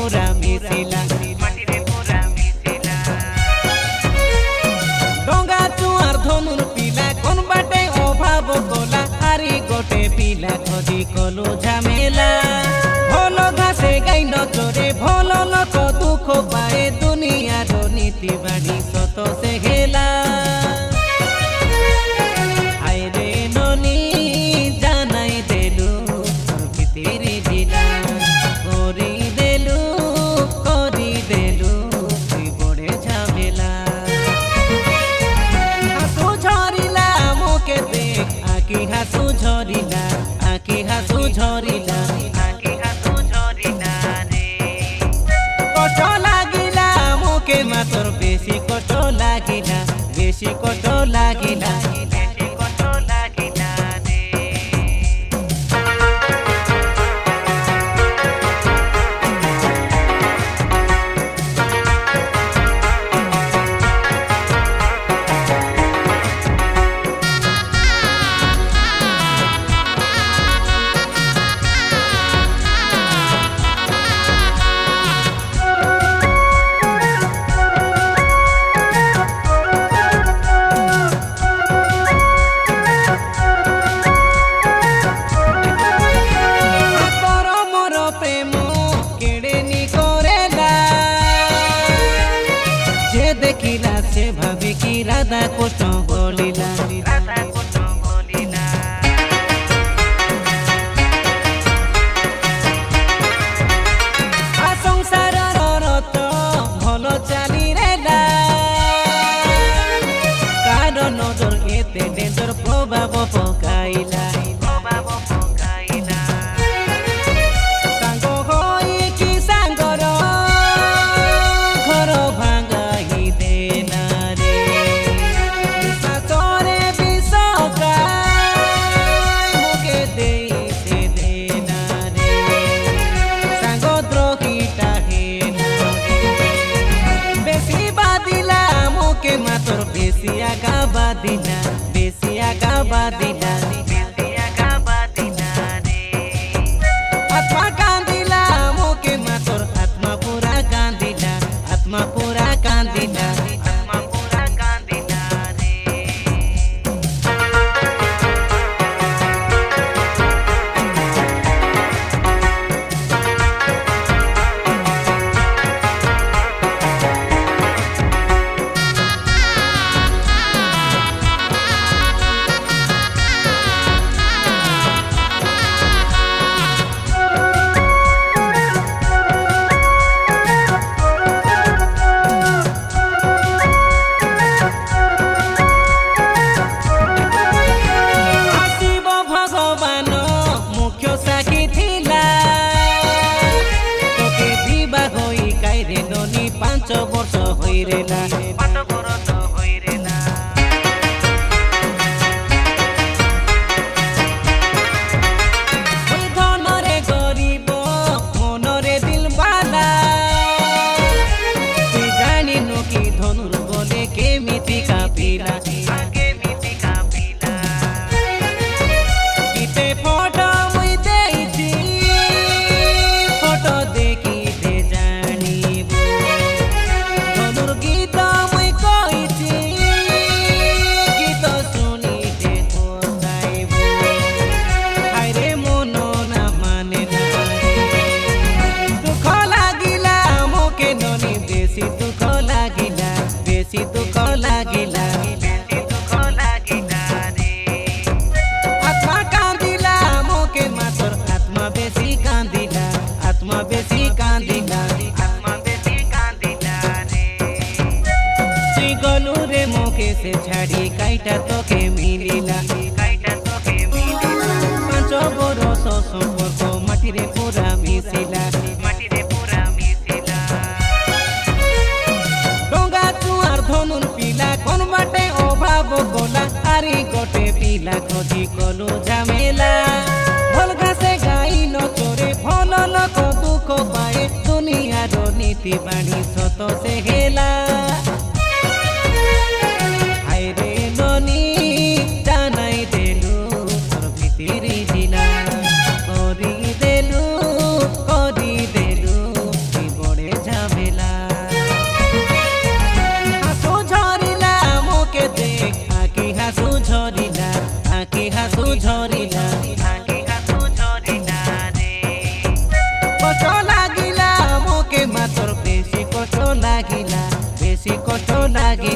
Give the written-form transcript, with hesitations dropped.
পুরা মিছিলা ডঙ্গা চুয়ার ধনুর পিলা কোন বাটে অভাব গলা আরি গোটে পিলা খদি কলু ঝামেলা ভল ঘাসে গাই নচরে ভল লোক দুঃখ পায়ে দুনিয়ার নীতি বাড়ি সত সে হেলা আইরে ননি জানাই দেলু তোর ভিতরে দিলা করি দেলু তুই বড়ে ঝামেলা হাসু ঝরিলা মুখে দেখ আকি হাসু ঝরিলা রে কষ্ট লাগিলা মুখে মাতর বেশি কষ্ট লাগিলা রে দেখিলা সে ভাবে কি রাধা কৃষ্ণ বলিলা সংসারর রত ভাল চালি রেলা কার নজর এতে ডেঞ্জর প্রভাব পকাইলা মাতর বেশি আগা বাদিলা রে আত্মা কান্দিলা মোকে মাতর আত্মা পুরা কান্দিলা রে পাঁচ বর্ষ হইরেলা ধনরে গরিব মনরে দিল বালা তুই জানিনু কি ধনুর বলে কেমিতি কাপিলা পিতে ফটো মুই দেইছি ফটো দেখিতে জানিব গীত মুই কইছি গীত শুনিতে কোথাইব আইরে মন না মানে দুঃখ লাগিলা মোকে ননি বেশি দুঃখ লাগিলা রে আত্মা কান্দিলা মোকে মাতর আত্মা বেশি কান্দিলা গলু রে মোকে সে ছাড়ি কাইটা তোকে মিলিলা পাঁচ বরষ সম্পর্ক মাটিরে পুরা মিছিলা ডঙ্গা চুয়ার ধনুর পিলা কোন বাটে অভাব গলা আরি গোটে পিলা খদি কলু ঝামেলা ভল ঘাসে গাই নচরে ভল লোক দুঃখ পায়ে দুনিয়ার নীতি বাণী সত সে হেলা আইরে ননি জানাই দেলু তোর ভিতরে দিলা করি দেলু তুই কষ্ট লাগে